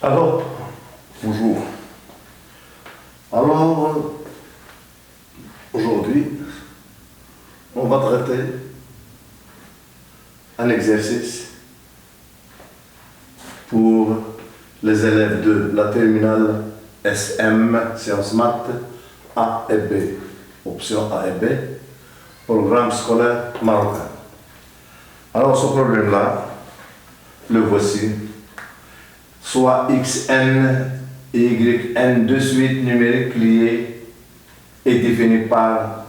Alors, bonjour. Alors, aujourd'hui, on va traiter un exercice pour les élèves de la terminale SM, sciences maths, A et B, option A et B, programme scolaire marocain. Alors, ce problème-là, le voici. Soit xn et yn, deux suites numériques liées et définies par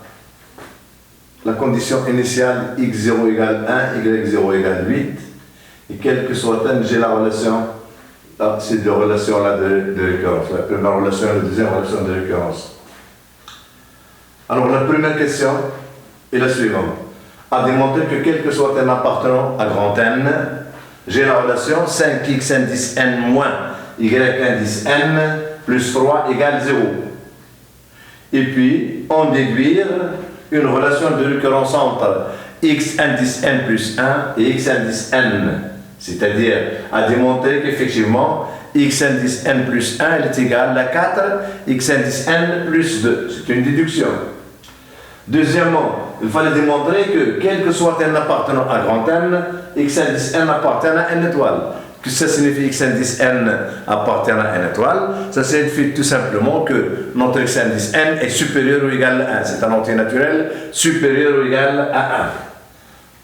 la condition initiale x0 égale 1, y0 égale 8, et quelle que soit n, j'ai la relation, ces deux relations-là de récurrence, la première relation et la deuxième relation de récurrence. Alors la première question est la suivante. À démontrer que quel que soit n appartenant à grand N, j'ai la relation 5x indice n moins y indice n plus 3 égale 0. Et puis, en déduire une relation de récurrence entre x indice n plus 1 et x indice n. C'est-à-dire à démontrer qu'effectivement, x indice n plus 1 est égal à 4, x indice n plus 2. C'est une déduction. Deuxièmement, il fallait démontrer que, quel que soit n appartenant à grand N, x indice n appartient à n étoile. Que ça signifie x indice n appartient à n étoile? Ça signifie tout simplement que notre x indice n est supérieur ou égal à 1. C'est un entier naturel supérieur ou égal à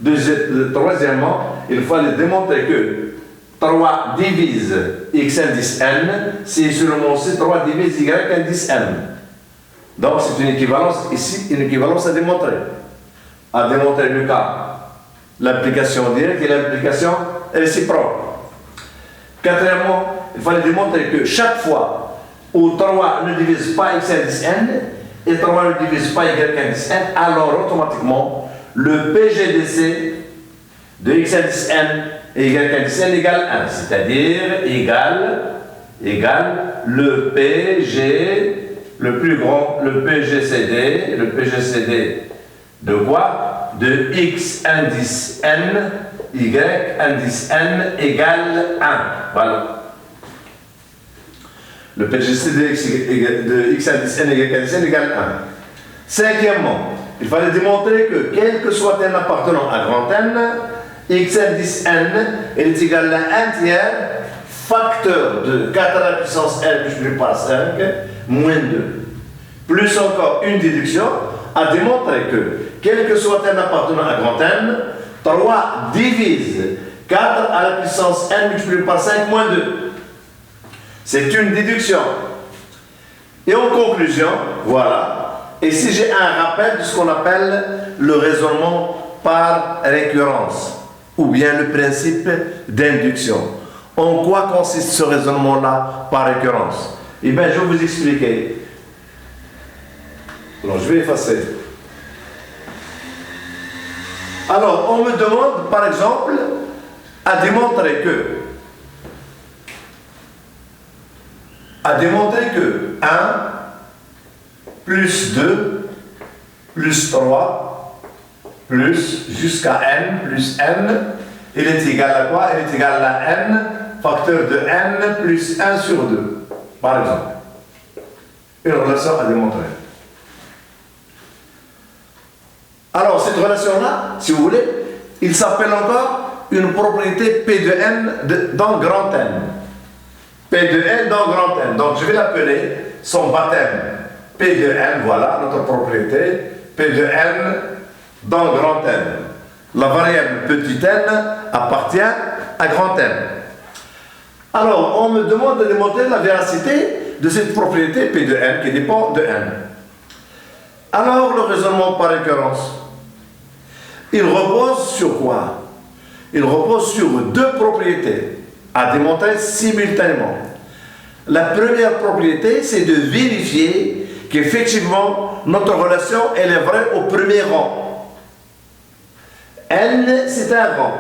1. Troisièmement, il fallait démontrer que 3 divise x indice n, c'est seulement aussi 3 divise y indice n. Donc c'est une équivalence ici, une équivalence à démontrer. À démontrer le cas, l'application directe et l'application réciproque. Quatrièmement, il fallait démontrer que chaque fois où 3 ne divise pas x indice n et 3 ne divise pas y indice n, alors automatiquement le PGDC de x indice n et y indice n égale 1, c'est-à-dire égale le PG, le plus grand, le PGCD de quoi? De x indice n, y indice n égale 1. Voilà. Le PGCD de x indice n, y indice n égale 1. Cinquièmement, il fallait démontrer que quel que soit n appartenant à grand N, x indice n est égal à 1 tiers facteur de 4 à la puissance n multiplié par 5 moins 2. Plus encore une déduction à démontrer que quel que soit n appartenant à grand N, 3 divise 4 à la puissance n multiplié par 5 moins 2. C'est une déduction. Et en conclusion, voilà, et si j'ai un rappel de ce qu'on appelle le raisonnement par récurrence, ou bien le principe d'induction. En quoi consiste ce raisonnement-là par récurrence? Eh bien, je vais vous expliquer. Alors, je vais effacer. Alors, on me demande, par exemple, à démontrer que 1 plus 2 plus 3 plus jusqu'à n plus n, il est égal à quoi? Il est égal à n facteur de n plus 1 sur 2, par exemple. Une relation à démontrer. Alors, cette relation-là, si vous voulez, il s'appelle encore une propriété P de n dans grand N. P de n dans grand N. Donc, je vais l'appeler son baptême. P de n, voilà notre propriété. P de n dans grand N. La variable petit n appartient à grand N. Alors, on me demande de démontrer la véracité de cette propriété P de n qui dépend de n. Alors, le raisonnement par récurrence, il repose sur quoi? Il repose sur deux propriétés à démontrer simultanément. La première propriété, c'est de vérifier qu'effectivement, notre relation, elle est vraie au premier rang. N, c'est un rang.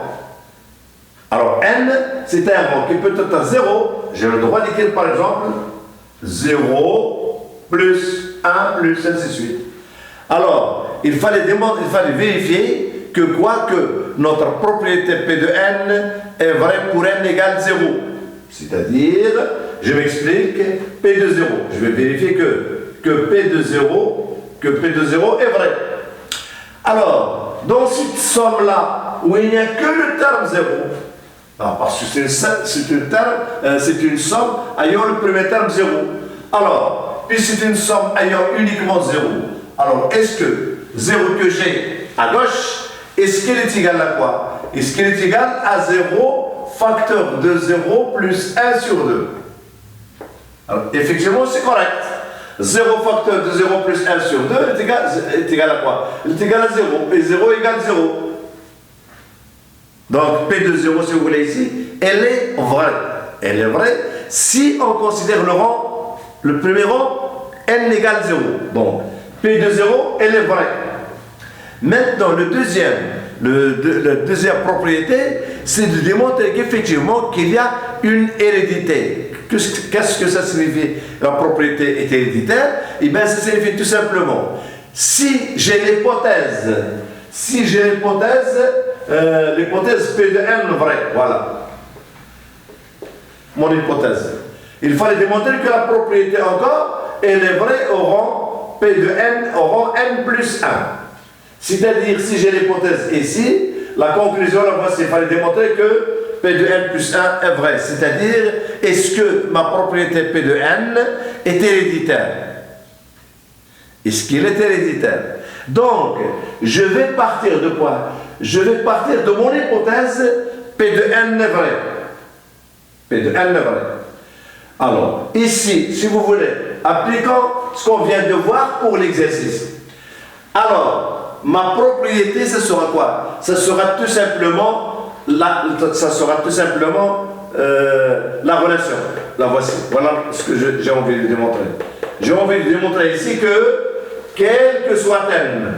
Alors, N, c'est un rang qui peut être à 0. J'ai le droit d'écrire, par exemple, 0 plus 1 plus ainsi de suite. Alors, il fallait vérifier que notre propriété P de n est vraie pour n égale 0. C'est-à-dire, je m'explique, P de 0. Je vais vérifier que P de 0 est vrai. Alors, dans cette somme-là, où il n'y a que le terme 0, parce que c'est une somme ayant le premier terme 0. Alors, puis c'est une somme ayant uniquement 0. Alors, est-ce que 0 que j'ai à gauche, est-ce qu'elle est égale à quoi? Est-ce qu'elle est égale à 0 facteur de 0 plus 1 sur 2? Alors, effectivement, c'est correct. 0 facteur de 0 plus 1 sur 2 est égal à quoi? Elle est égale à 0. Et 0 égale 0. Donc, P de 0, si vous voulez ici, elle est vraie. Elle est vraie si on considère le rang, le premier rang, n égale 0. Donc, P de 0, elle est vraie. Maintenant, la deuxième propriété, c'est de démontrer qu'effectivement, qu'il y a une hérédité. Qu'est-ce que ça signifie? La propriété est héréditaire. Eh bien, ça signifie tout simplement, si j'ai l'hypothèse, l'hypothèse P de n vraie, voilà, mon hypothèse. Il fallait démontrer que la propriété encore, elle est vraie au rang P de n, au rang n plus 1. C'est-à-dire, si j'ai l'hypothèse ici, la conclusion, la voici, il fallait démontrer que P de n plus 1 est vrai. C'est-à-dire, est-ce que ma propriété P de n est héréditaire? Est-ce qu'il est héréditaire? Donc, je vais partir de quoi? Je vais partir de mon hypothèse P de n est vrai. P de n est vrai. Alors, ici, si vous voulez, appliquons ce qu'on vient de voir pour l'exercice. Alors, ma propriété, ce sera quoi? Ça sera tout simplement la relation. La voici. Voilà ce que j'ai envie de démontrer. J'ai envie de démontrer ici que, quel que soit n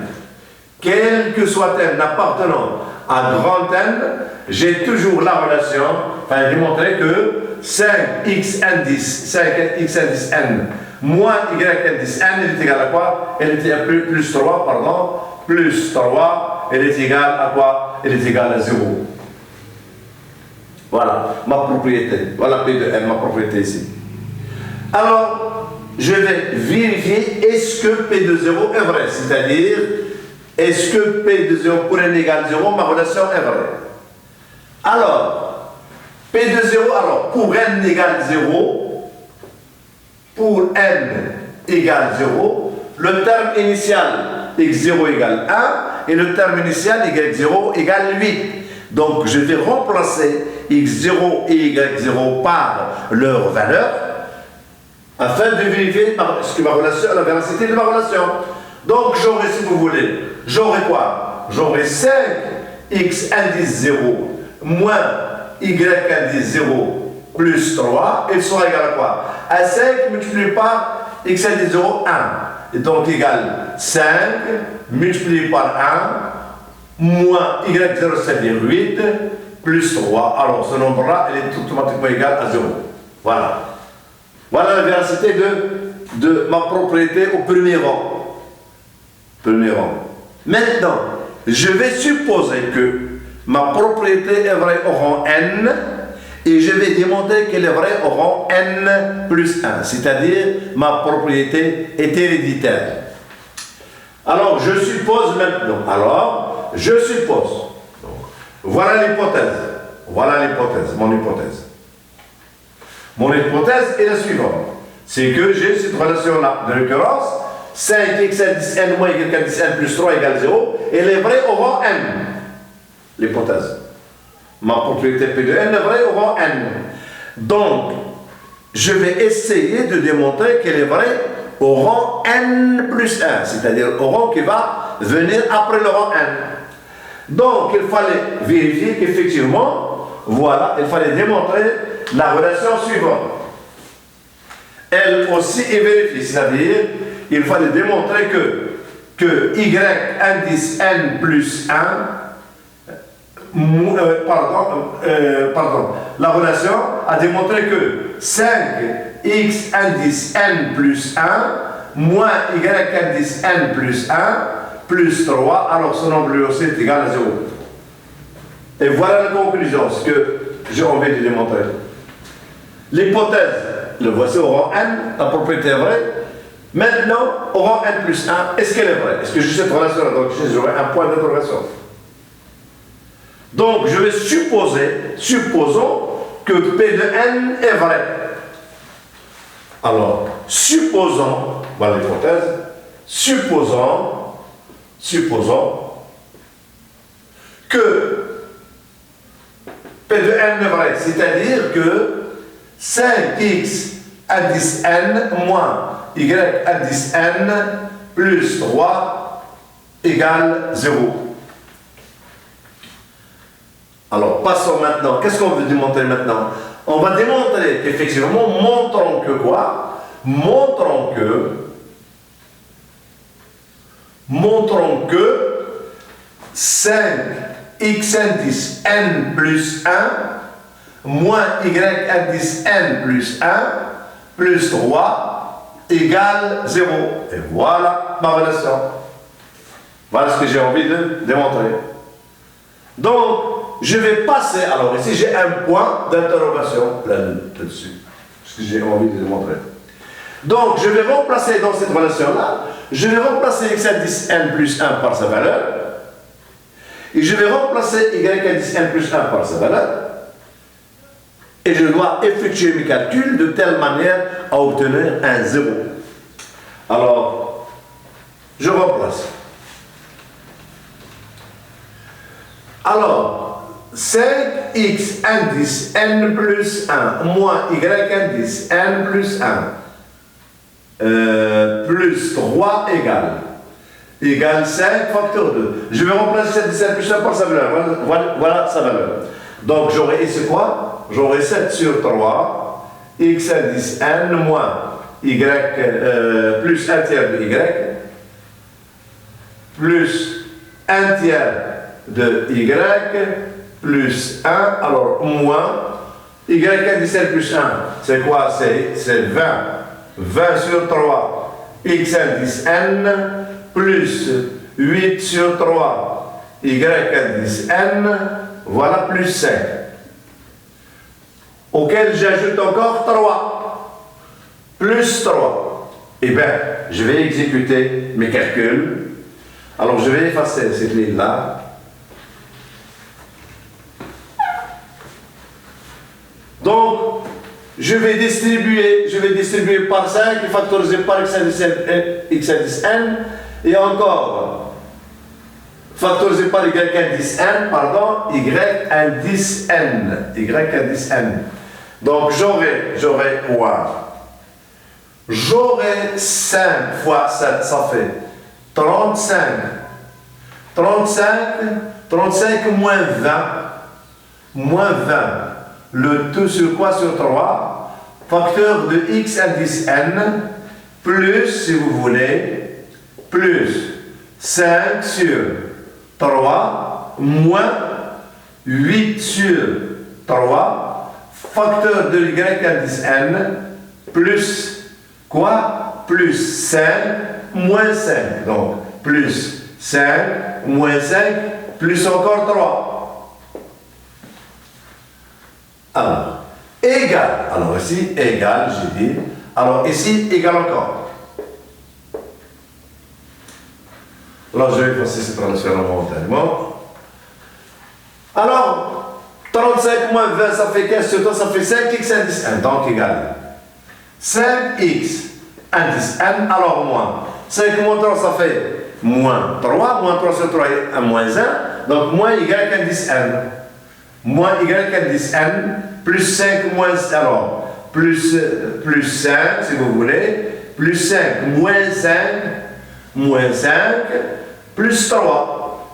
appartenant à grand N, j'ai toujours la relation, enfin démontrer que 5x indice n moins y indice n, elle est égale à quoi? Elle est égale plus 3, pardon, plus 3, elle est égale à quoi? Elle est égale à 0. Voilà, ma propriété. Voilà P de n, ma propriété ici. Alors, je vais vérifier est-ce que P de 0 est vrai, c'est-à-dire, est-ce que P de 0 pour n égale 0, ma relation est vraie? Alors, P de 0, alors, pour n égale 0, pour n égale 0, le terme initial x0 égale 1 et le terme initial y0 égale 8. Donc, je vais remplacer x0 et y0 par leur valeur afin de vérifier la véracité de ma relation. Donc, j'aurai, si vous voulez, j'aurai quoi? J'aurai 5x indice 0 moins y indice 0 plus 3, il sera égal à quoi? À 5 multiplié par x indice 0, 1. Et donc, égal 5 multiplié par 1 moins y0, c'est-à-dire 8, plus 3. Alors, ce nombre-là, il est automatiquement égal à 0. Voilà. Voilà la véracité de ma propriété au premier rang. Premier rang. Maintenant, je vais supposer que ma propriété est vraie au rang n et je vais démontrer qu'elle est vraie au rang n plus 1, c'est-à-dire ma propriété est héréditaire. Alors, je suppose maintenant. Alors, je suppose. Voilà l'hypothèse. Voilà l'hypothèse, mon hypothèse. Mon hypothèse est la suivante. C'est que j'ai cette relation-là. De l'occurrence, 5x indice n moins y indice n plus 3 égale 0. Elle est vraie au rang n. L'hypothèse. Ma propriété P de n est vraie au rang n. Donc, je vais essayer de démontrer qu'elle est vraie au rang n plus 1. C'est-à-dire au rang qui va venir après le rang n. Donc, il fallait vérifier qu'effectivement, voilà, il fallait démontrer la relation suivante. Elle aussi est vérifiée, c'est-à-dire, il fallait démontrer que y indice n plus 1, la relation a démontré que 5x indice n plus 1 moins y indice n plus 1 plus 3, alors ce nombre lui aussi est égal à 0. Et voilà la conclusion, ce que j'ai envie de démontrer. L'hypothèse, le voici au rang n, la propriété est vraie. Maintenant, au rang n plus 1, est-ce qu'elle est vraie? Est-ce que j'ai cette relation-là? Donc j'aurai un point d'interrogation. Donc je vais supposons que P de n est vrai. Alors, supposons, voilà l'hypothèse, supposons que P de n est vrai, c'est-à-dire que 5x indice n moins y indice n plus 3 égale 0. Alors, passons maintenant. Qu'est-ce qu'on veut démontrer maintenant? On va démontrer qu'effectivement, montrons que quoi? Montrons que 5x indice n plus 1 moins y indice n plus 1 plus 3 égale 0. Et voilà ma relation. Voilà ce que j'ai envie de démontrer. Donc, je vais passer, alors ici j'ai un point d'interrogation là-dessus, ce que j'ai envie de démontrer. Donc, je vais remplacer dans cette relation-là, je vais remplacer x indice n plus 1 par sa valeur, et je vais remplacer y indice n plus 1 par sa valeur, et je dois effectuer mes calculs de telle manière à obtenir un 0. Alors, je remplace. Alors, 5x indice n plus 1 moins y indice n plus 1 plus 3 égale 5 facteur 2. Je vais remplacer cette indice n plus 1 par sa valeur. Voilà sa valeur. Donc j'aurai ici quoi? J'aurai 7 sur 3 x indice n moins y plus 1 tiers de y plus 1 tiers de y plus 1, alors moins y indice n plus 1, c'est quoi? C'est 20. 20 sur 3 x indice n plus 8 sur 3 y indice n, voilà plus 5. Auquel j'ajoute encore 3. Plus 3. Eh bien, je vais exécuter mes calculs. Alors, je vais effacer cette ligne-là. Donc, je vais distribuer par 5 et factoriser par x indice n, et encore factoriser par y indice n, pardon, y indice n. Donc j'aurai quoi? J'aurai 5 fois 7, ça fait 35. 35 moins 20. Le tout sur quoi? Sur 3. Facteur de x indice n, plus, si vous voulez, plus 5 sur 3, moins 8 sur 3, facteur de y indice n, plus quoi? Plus 5, moins 5. Donc, plus 5, moins 5, plus encore 3. Alors, égal. Alors ici, égal, j'ai dit. Alors ici, égal encore. Alors, je vais passer cette relation momentanément. Alors, 35 moins 20, ça fait 15 sur 3, ça fait 5x indice n. Donc, égal. 5x indice n, alors moins. 5 moins 3, ça fait moins 3. Moins 3 sur 3 est moins 1. Donc, moins y indice n. Moins y indice n, plus 5 moins, alors, plus 5, si vous voulez, plus 5, moins 5, plus 3,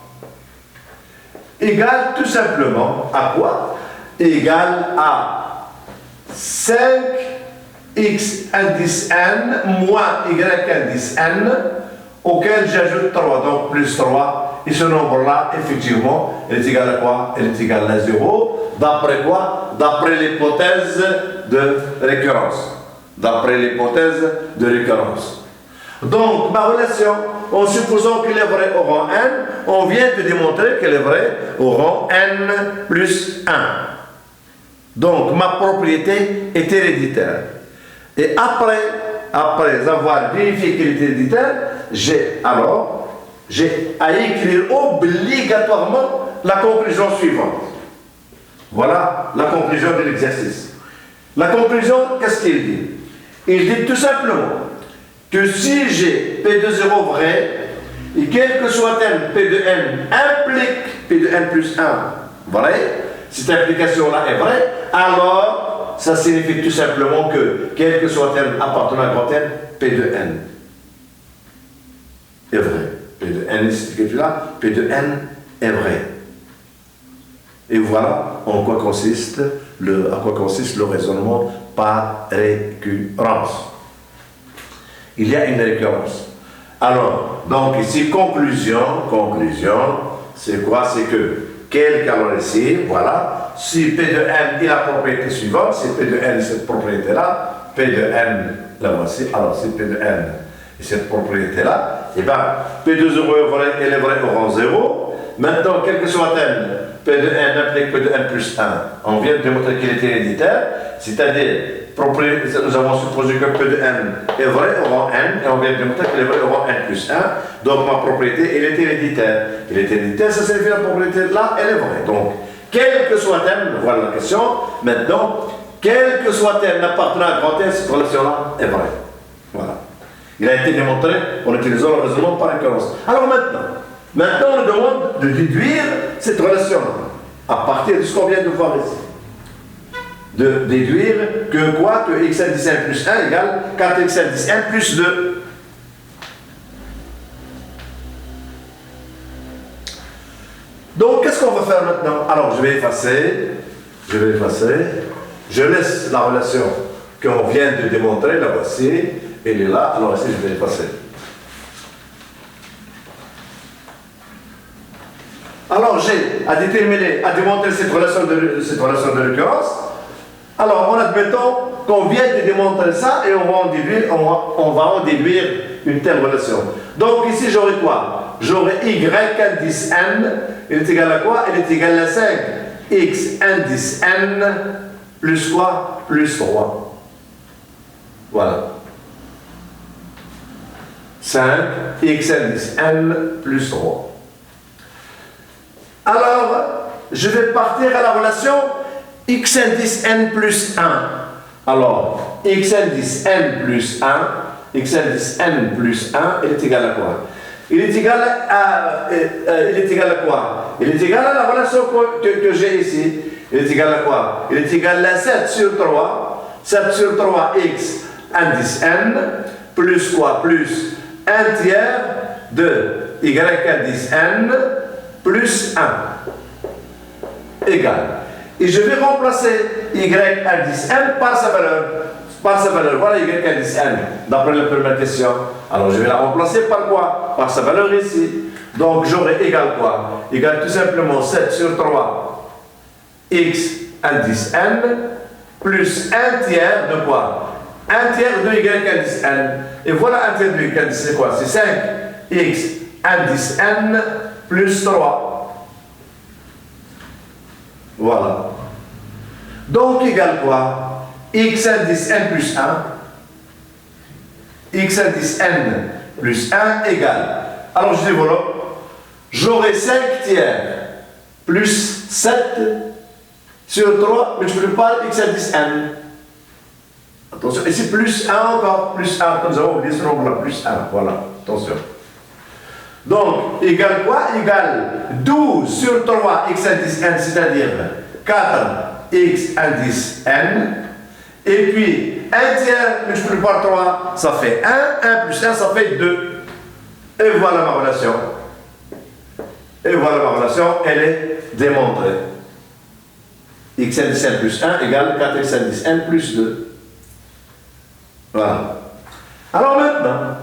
égale tout simplement à quoi? Égale à 5x indice n moins y indice n, auquel j'ajoute 3, donc plus 3. Et ce nombre-là, effectivement, elle est égale à quoi? Elle est égale à 0. D'après quoi? D'après l'hypothèse de récurrence. Donc, ma relation, en supposant qu'elle est vraie au rang n, on vient de démontrer qu'elle est vraie au rang n plus 1. Donc, ma propriété est héréditaire. Et après avoir vérifié qu'elle est héréditaire, j'ai à écrire obligatoirement la conclusion suivante. Voilà la conclusion de l'exercice. La conclusion, qu'est-ce qu'il dit? Il dit tout simplement que si j'ai P de 0 vrai, et quel que soit n, P de n implique P de n plus 1 vrai, cette implication-là est vraie, alors ça signifie tout simplement que quel que soit n appartenant à grand N, P de n est vrai. P de n, c'est là, P de n est vrai. Et voilà à quoi consiste le raisonnement par récurrence. Il y a une récurrence. Alors, donc ici, conclusion, c'est quoi? C'est que, quel calcul ici, voilà, si P de n est la propriété suivante, si P de n est cette propriété-là, P de n, la voici, alors si P de n est cette propriété-là, et bien, P de 0 est vrai, elle est vraie au rang 0. Maintenant, quel que soit n, P de n implique P de n plus 1. On vient de démontrer qu'il est héréditaire, c'est-à-dire, nous avons supposé que P de n est vrai au rang n, et on vient de démontrer qu'il est vrai au rang n plus 1. Donc ma propriété, elle est héréditaire. Elle est héréditaire, ça signifie que la propriété là, elle est vraie. Donc, quel que soit n, voilà la question. Maintenant, quel que soit n appartenant à grand N, cette relation-là est vraie. Voilà. Il a été démontré en utilisant le raisonnement par récurrence. Alors maintenant, on nous demande de déduire cette relation à partir de ce qu'on vient de voir ici. De déduire que quoi? Que x indice n plus 1 égale 4x indice n plus 2. Donc, qu'est-ce qu'on va faire maintenant? Alors, je vais effacer. Je laisse la relation qu'on vient de démontrer, la voici. Elle est là. Alors, ici, je vais effacer. Alors, j'ai à démontrer cette relation de récurrence. Alors, en admettant qu'on vient de démontrer ça et on va en déduire une telle relation. Donc, ici, j'aurai quoi? J'aurai y indice n, il est égal à quoi? Il est égal à 5. X indice n plus quoi? Plus 3. Voilà. 5, x indice n plus 3. Alors, je vais partir à la relation x indice n plus 1. Alors, x indice n plus 1, x indice n plus 1, il est égal à quoi? Il est égal à quoi? Il est égal à la relation que j'ai ici. Il est égal à quoi? Il est égal à 7 sur 3. 7 sur 3, x indice n, plus quoi? Plus 1 tiers de y indice n, plus 1 égal. Et je vais remplacer y indice n par sa valeur. Voilà y indice n, d'après la première question. Alors je vais la remplacer par quoi? Par sa valeur ici. Donc j'aurai égal quoi? Égal tout simplement 7 sur 3 x indice n plus 1 tiers de quoi? 1 tiers de y indice n. Et voilà 1 tiers de y indice, c'est quoi? C'est 5 x indice n plus 3. Voilà. Donc, égal quoi? X indice n plus 1. X indice n plus 1 égale. Alors, je développe. J'aurai 5 tiers plus 7 sur 3 multiplié par x indice n. Attention, ici plus 1 encore, plus 1. Nous avons oublié ce nombre-là, plus 1. Voilà, attention. Donc, égal quoi? Égal 12 sur 3 x indice n, c'est-à-dire 4 x indice n. Et puis, 1 tiers multiplié par 3, ça fait 1. 1 plus 1, ça fait 2. Et voilà ma relation. Elle est démontrée. X indice n plus 1 égale 4x indice n plus 2. Voilà. Alors maintenant,